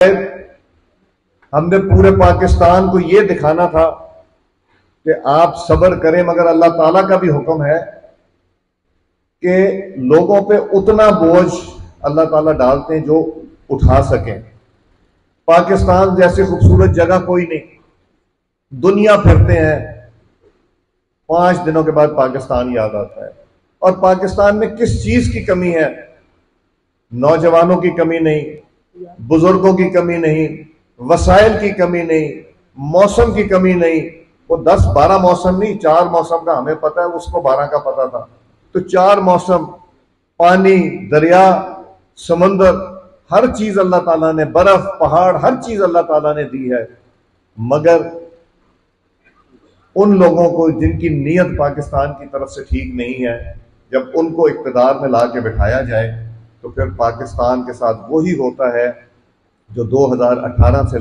हमने पूरे पाकिस्तान को यह दिखाना था कि आप सब्र करें, मगर अल्लाह ताला का भी हुक्म है कि लोगों पे उतना बोझ अल्लाह ताला डालते हैं जो उठा सकें। पाकिस्तान जैसी खूबसूरत जगह कोई नहीं, दुनिया फिरते हैं 5 दिनों के बाद पाकिस्तान याद आता है। और पाकिस्तान में किस चीज की कमी है? नौजवानों की कमी नहीं, बुजुर्गों की कमी नहीं, वसाइल की कमी नहीं, मौसम की कमी नहीं। वो 10-12 मौसम नहीं, 4 मौसम का हमें पता है, उसको 12 का पता था। तो 4 मौसम, पानी, दरिया, समंदर, हर चीज अल्लाह ताला ने, बर्फ, पहाड़, हर चीज अल्लाह ताला ने दी है। मगर उन लोगों को जिनकी नीयत पाकिस्तान की तरफ से ठीक नहीं है, जब उनको इक़्तिदार में ला के बिठाया जाए तो फिर पाकिस्तान के साथ वही होता है जो 2018 से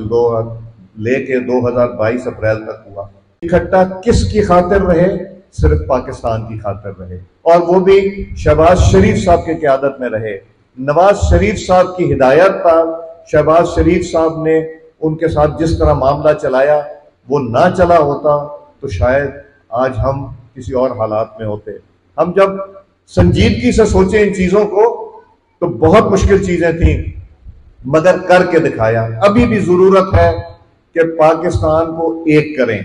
लेके 2022 अप्रैल तक हुआ। इकट्ठा किसकी खातिर रहे? सिर्फ पाकिस्तान की खातिर रहे, और वो भी शहबाज शरीफ साहब की क़यादत में रहे। नवाज शरीफ साहब की हिदायत पर शहबाज शरीफ साहब ने उनके साथ जिस तरह मामला चलाया, वो ना चला होता तो शायद आज हम किसी और हालात में होते। हम जब संजीदगी से सोचे इन चीजों को तो बहुत मुश्किल चीजें थी, मगर करके दिखाया। अभी भी जरूरत है कि पाकिस्तान को एक करें।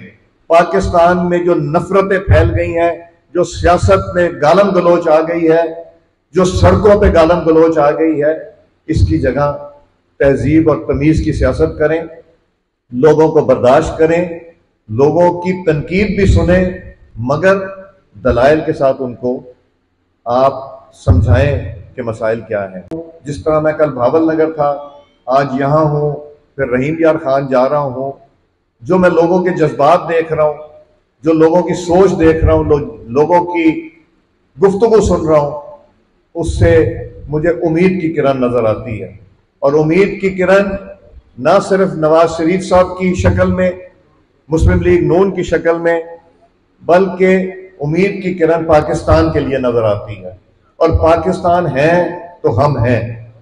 पाकिस्तान में जो नफरतें फैल गई हैं, जो सियासत में गालम गलोच आ गई है, जो सड़कों पे गालम गलोच आ गई है, इसकी जगह तहजीब और तमीज की सियासत करें, लोगों को बर्दाश्त करें, लोगों की तनकीद भी सुने, मगर दलाइल के साथ उनको आप समझाएं कि मसाइल क्या है। जिस तरह मैं कल भावल नगर था, आज यहां हूं, फिर रहीम यार खान जा रहा हूं, जो मैं लोगों के जज्बात देख रहा हूं, जो लोगों की सोच देख रहा हूं, लोगों की गुफ्तगू सुन रहा हूं, उससे मुझे उम्मीद की किरण नजर आती है। और उम्मीद की किरण ना सिर्फ नवाज शरीफ साहब की शक्ल में, मुस्लिम लीग नून की शक्ल में, बल्कि उम्मीद की किरण पाकिस्तान के लिए नजर आती है। और पाकिस्तान है तो हम हैं,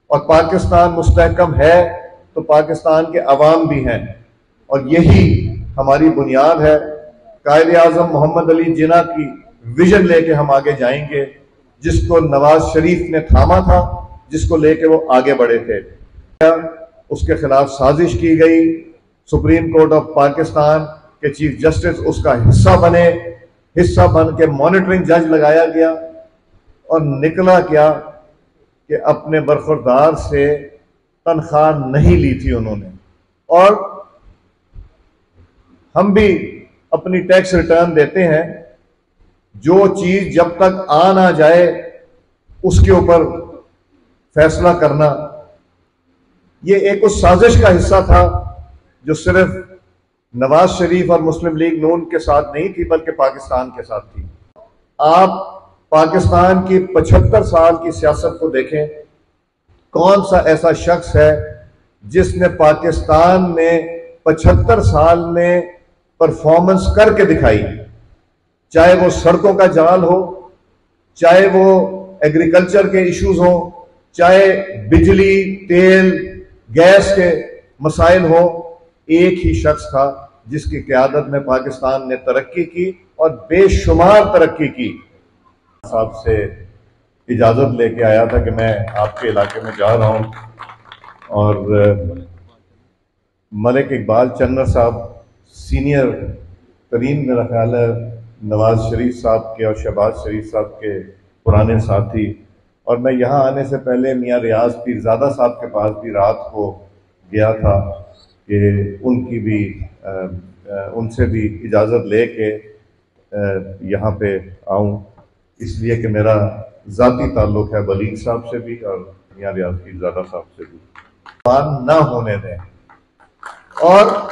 और पाकिस्तान मुस्तहकम है तो पाकिस्तान के अवाम भी हैं, और यही हमारी बुनियाद है। कायद आजम मोहम्मद अली जिन्ना की विजन लेके हम आगे जाएंगे, जिसको नवाज शरीफ ने थामा था, जिसको लेके वो आगे बढ़े थे। उसके खिलाफ साजिश की गई, सुप्रीम कोर्ट ऑफ पाकिस्तान के चीफ जस्टिस उसका हिस्सा बन के मॉनिटरिंग जज लगाया गया, और निकला क्या कि अपने बरखुरदार से तनख्वाह नहीं ली थी उन्होंने। और हम भी अपनी टैक्स रिटर्न देते हैं, जो चीज जब तक आ ना जाए उसके ऊपर फैसला करना, ये एक उस साजिश का हिस्सा था जो सिर्फ नवाज शरीफ और मुस्लिम लीग नून के साथ नहीं थी, बल्कि पाकिस्तान के साथ थी। आप पाकिस्तान की 75 साल की सियासत को देखें, कौन सा ऐसा शख्स है जिसने पाकिस्तान में 75 साल में परफॉर्मेंस करके दिखाई? चाहे वो सड़कों का जाल हो, चाहे वो एग्रीकल्चर के इश्यूज हो, चाहे बिजली, तेल, गैस के मसाइल हो, एक ही शख्स था जिसकी क़यादत में पाकिस्तान ने तरक्की की, और बेशुमार तरक्की की। साहब से इजाजत लेके आया था कि मैं आपके इलाके में जा रहा हूं, और मलिक इकबाल चन्नर साहब सीनियर तरीन, मेरा ख्याल है, नवाज शरीफ साहब के और शहबाज शरीफ साहब के पुराने साथी। और मैं यहाँ आने से पहले मियाँ रियाज पीरजादा साहब के पास भी रात को गया था कि उनकी भी उनसे भी इजाज़त लेके यहाँ पे आऊँ, इसलिए कि मेरा ज़ाती ताल्लुक़ है वलीद साहब से भी और मियाँ रियाज पीरजादा साहब से भी। बात ना होने दें। और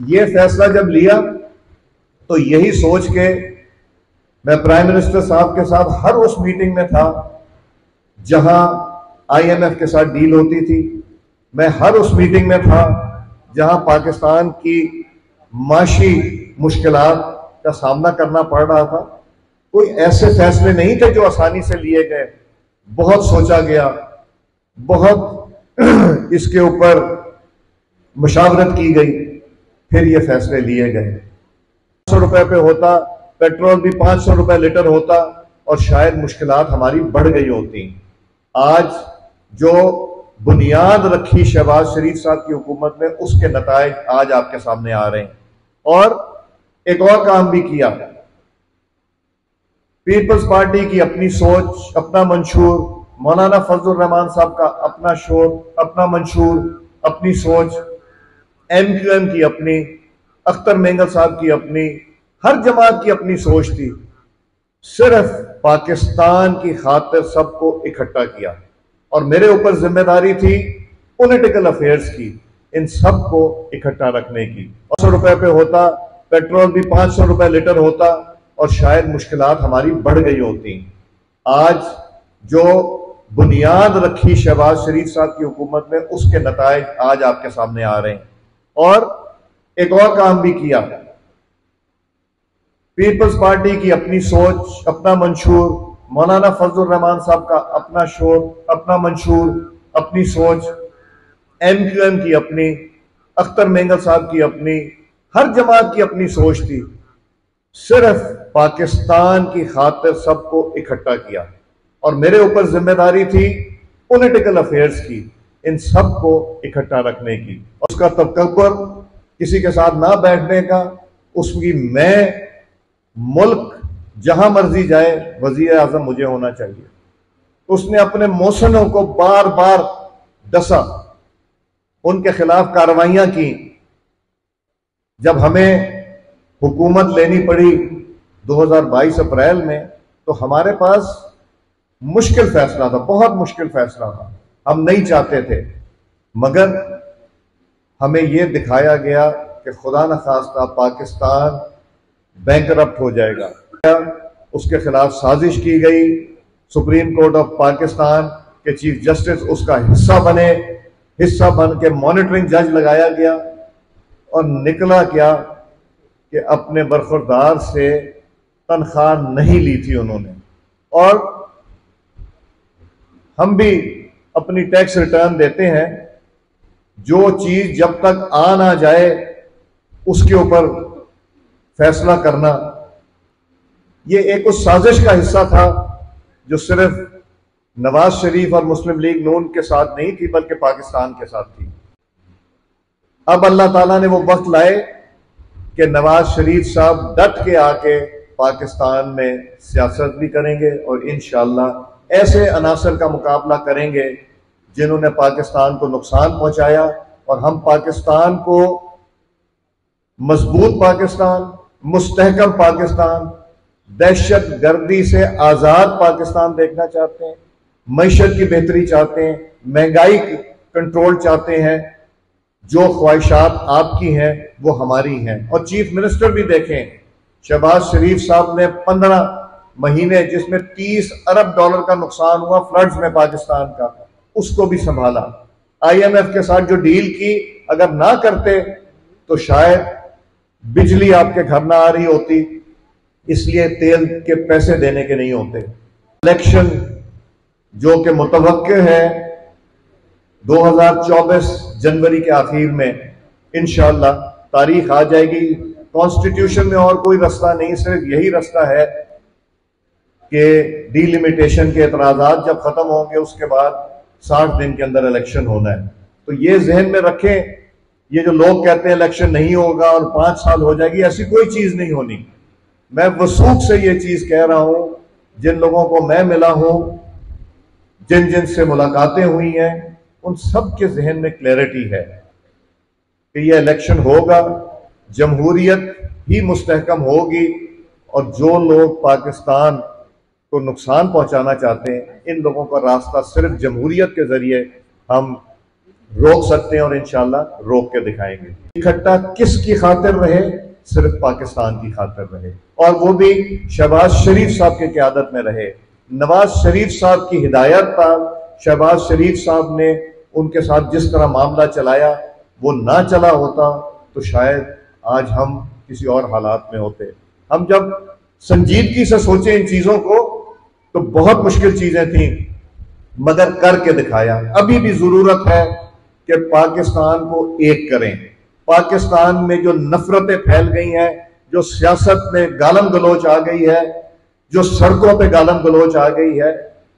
ये फैसला जब लिया तो यही सोच के मैं प्राइम मिनिस्टर साहब के साथ हर उस मीटिंग में था जहां IMF के साथ डील होती थी। मैं हर उस मीटिंग में था जहां पाकिस्तान की माशी मुश्किलात का सामना करना पड़ रहा था। कोई ऐसे फैसले नहीं थे जो आसानी से लिए गए, बहुत सोचा गया, बहुत इसके ऊपर मुशावरत की गई, फिर ये फैसले लिए गए। 500 रुपए पे होता, पेट्रोल भी 500 रुपए लीटर होता और शायद मुश्किलात हमारी बढ़ गई होती। आज जो बुनियाद रखी शहबाज शरीफ साहब की हुकूमत में, उसके नताइज आज आपके सामने आ रहे हैं। और एक और काम भी किया, पीपल्स पार्टी की अपनी सोच, अपना मंशूर, मौलाना फजलुर रहमान साहब का अपना शोर, अपना मंशूर, अपनी सोच, MQM की अपनी, अख्तर मेंगल साहब की अपनी, हर जमात की अपनी सोच थी। सिर्फ पाकिस्तान की खातिर सबको इकट्ठा किया और मेरे ऊपर जिम्मेदारी थी पॉलिटिकल अफेयर्स की, इन सबको इकट्ठा रखने की। 500 रुपए पे होता, पेट्रोल भी 500 रुपए लीटर होता और शायद मुश्किलात हमारी बढ़ गई होती। आज जो बुनियाद रखी शहबाज शरीफ साहब की हुकूमत में, उसके नताइज आज आपके सामने आ रहे हैं। और एक और काम भी किया, पीपल्स पार्टी की अपनी सोच, अपना मंशूर, मौलाना फजलुर रहमान साहब का अपना शोर, अपना मंशूर, अपनी सोच, MQM की अपनी, अख्तर मेंगल साहब की अपनी, हर जमात की अपनी सोच थी। सिर्फ पाकिस्तान की खातिर सबको इकट्ठा किया और मेरे ऊपर जिम्मेदारी थी पॉलिटिकल अफेयर्स की, इन सबको इकट्ठा रखने की। और उसका तकब्बुर किसी के साथ ना बैठने का, उसकी मैं मुल्क जहां मर्जी जाए वजीर आजम मुझे होना चाहिए। उसने अपने मौसनों को बार बार डसा, उनके खिलाफ कार्रवाइयां की। जब हमें हुकूमत लेनी पड़ी 2022 अप्रैल में, तो हमारे पास मुश्किल फैसला था, बहुत मुश्किल फैसला था, हम नहीं चाहते थे, मगर हमें यह दिखाया गया कि खुदा न खास्ता पाकिस्तान बैंकरप्ट हो जाएगा। उसके खिलाफ साजिश की गई, सुप्रीम कोर्ट ऑफ पाकिस्तान के चीफ जस्टिस उसका हिस्सा बन के मॉनिटरिंग जज लगाया गया। और निकला क्या कि अपने बरखुरदार से तनख्वाह नहीं ली थी उन्होंने। और हम भी अपनी टैक्स रिटर्न देते हैं, जो चीज जब तक आ ना जाए उसके ऊपर फैसला करना, ये एक उस साजिश का हिस्सा था जो सिर्फ नवाज शरीफ और मुस्लिम लीग नून के साथ नहीं थी, बल्कि पाकिस्तान के साथ थी। अब अल्लाह ताला ने वो वक्त लाए कि नवाज शरीफ साहब डट के आके पाकिस्तान में सियासत भी करेंगे और इंशाअल्लाह ऐसे अनासर का मुकाबला करेंगे जिन्होंने पाकिस्तान को नुकसान पहुंचाया, और हम पाकिस्तान को मजबूत पाकिस्तान, मुस्तहकम पाकिस्तान, दहशत गर्दी से आजाद पाकिस्तान देखना चाहते हैं, मईशत की बेहतरी चाहते हैं, महंगाई कंट्रोल चाहते हैं। जो ख्वाहिशात आपकी हैं वो हमारी हैं। और चीफ मिनिस्टर भी देखें, शहबाज शरीफ साहब ने 15 महीने, जिसमें 30 अरब डॉलर का नुकसान हुआ फ्लड्स में पाकिस्तान का, उसको भी संभाला। IMF के साथ जो डील की, अगर ना करते तो शायद बिजली आपके घर ना आ रही होती, इसलिए तेल के पैसे देने के नहीं होते। इलेक्शन जो कि मुतवक्के है 2024 जनवरी के आखिर में, इंशाअल्लाह तारीख आ जाएगी। कॉन्स्टिट्यूशन में और कोई रास्ता नहीं, सिर्फ यही रास्ता है कि डिलिमिटेशन के एतराजात जब खत्म होंगे उसके बाद 60 दिन के अंदर इलेक्शन होना है। तो ये जहन में रखें, ये जो लोग कहते हैं इलेक्शन नहीं होगा और 5 साल हो जाएगी, ऐसी कोई चीज नहीं होनी। मैं वसूख से ये चीज कह रहा हूं, जिन लोगों को मैं मिला हूं, जिन जिन से मुलाकातें हुई हैं, उन सब के जहन में क्लैरिटी है कि ये इलेक्शन होगा, जमहूरियत ही मुस्तहकम होगी, और जो लोग पाकिस्तान को नुकसान पहुंचाना चाहते हैं, इन लोगों का रास्ता सिर्फ जमहूरियत के जरिए हम रोक सकते हैं और इंशाल्लाह रोक के दिखाएंगे। इकट्ठा किसकी खातिर रहे? सिर्फ पाकिस्तान की खातिर रहे, और वो भी शहबाज शरीफ साहब की क़यादत में रहे। नवाज शरीफ साहब की हिदायत पर शहबाज शरीफ साहब ने उनके साथ जिस तरह मामला चलाया, वो ना चला होता तो शायद आज हम किसी और हालात में होते। हम जब संजीदगी से सोचे इन चीजों को तो बहुत मुश्किल चीजें थी, मगर करके दिखाया। अभी भी जरूरत है कि पाकिस्तान को एक करें। पाकिस्तान में जो नफरतें फैल गई हैं, जो सियासत में गालम गलोच आ गई है, जो सड़कों पे गालम गलोच आ गई है,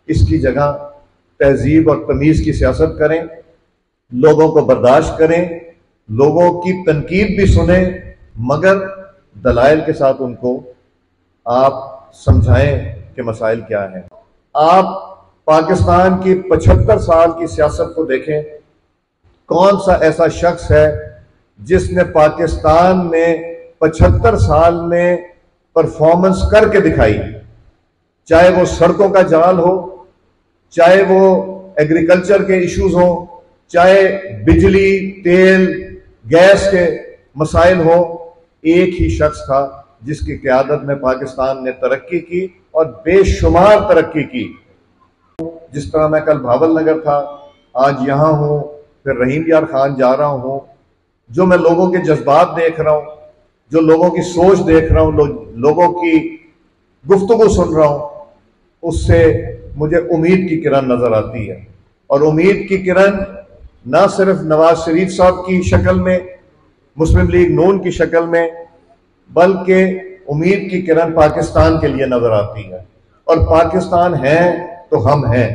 इसकी जगह तहजीब और तमीज की सियासत करें, लोगों को बर्दाश्त करें, लोगों की तनकीद भी सुने, मगर दलाइल के साथ उनको आप समझाएं कि मसाइल क्या है। आप पाकिस्तान की 75 साल की सियासत को देखें, कौन सा ऐसा शख्स है जिसने पाकिस्तान में 75 साल में परफॉर्मेंस करके दिखाई, चाहे वो सड़कों का जाल हो, चाहे वो एग्रीकल्चर के इश्यूज हो, चाहे बिजली, तेल, गैस के मसाइल हो। एक ही शख्स था जिसकी क़यादत में पाकिस्तान ने तरक्की की और बेशुमार तरक्की की। जिस तरह मैं कल भावल नगर था, आज यहां हूं, फिर रहीम यार खान जा रहा हूं, जो मैं लोगों के जज्बात देख रहा हूं, जो लोगों की सोच देख रहा हूं, लोगों की गुफ्तगू सुन रहा हूं, उससे मुझे उम्मीद की किरण नजर आती है। और उम्मीद की किरण ना सिर्फ नवाज शरीफ साहब की शक्ल में, मुस्लिम लीग नून की शक्ल में, बल्कि उम्मीद की किरण पाकिस्तान के लिए नजर आती है। और पाकिस्तान है तो हम हैं,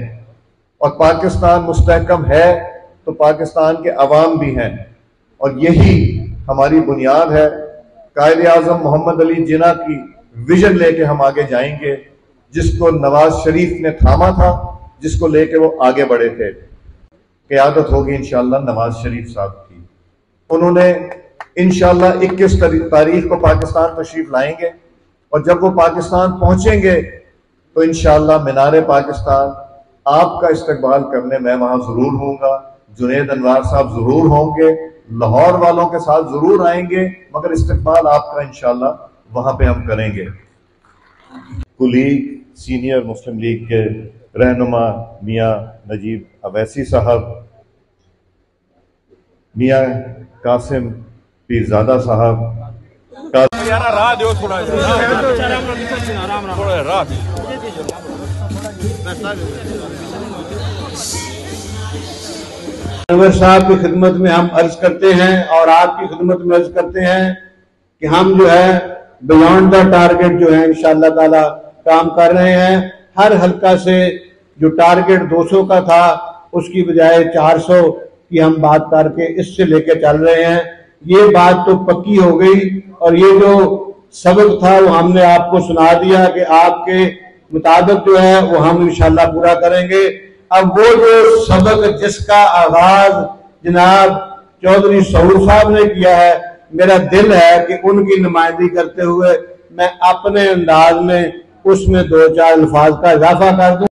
और पाकिस्तान मुस्तहकम है तो पाकिस्तान के अवाम भी हैं, और यही हमारी बुनियाद है। कायद आजम मोहम्मद अली जिन्ना की विजन लेके हम आगे जाएंगे, जिसको नवाज शरीफ ने थामा था, जिसको लेके वो आगे बढ़े थे। क़यादत होगी इंशाअल्लाह नवाज शरीफ साहब की। उन्होंने इंशाअल्लाह 21 तारीख को पाकिस्तान तशरीफ लाएंगे, और जब वो पाकिस्तान पहुंचेंगे तो इंशाअल्लाह मीनारे पाकिस्तान आपका इस्तकबाल करने मैं वहां जरूर होऊंगा। जुनैद अनवार साहब जरूर होंगे, लाहौर वालों के साथ जरूर आएंगे, मगर इस्तकबाल आपका इंशाअल्लाह वहां पे हम करेंगे। कुलीग सीनियर मुस्लिम लीग के रहनुमा मियाँ नजीब अवैसी साहब, मियाँ कासिम पीरजादा साहब, अनवर साहब की खिदमत में हम अर्ज करते हैं और आपकी खिदमत में अर्ज करते हैं कि हम जो है बियॉन्ड द टारगेट जो है इंशाअल्लाह ताला काम कर रहे हैं। हर हल्का से जो टारगेट 200 का था उसकी बजाय 400 की हम बात करके इससे लेके चल रहे हैं। ये बात तो पक्की हो गई, और ये जो सबक था वो हमने आपको सुना दिया कि आपके मुताबिक जो है वो हम इंशाअल्लाह पूरा करेंगे। अब वो जो सबक जिसका आगाज जनाब चौधरी सऊर साहब ने किया है, मेरा दिल है कि उनकी नुमाइंदगी करते हुए मैं अपने अंदाज में उसमें 2-4 अल्फाज का इजाफा कर दूं।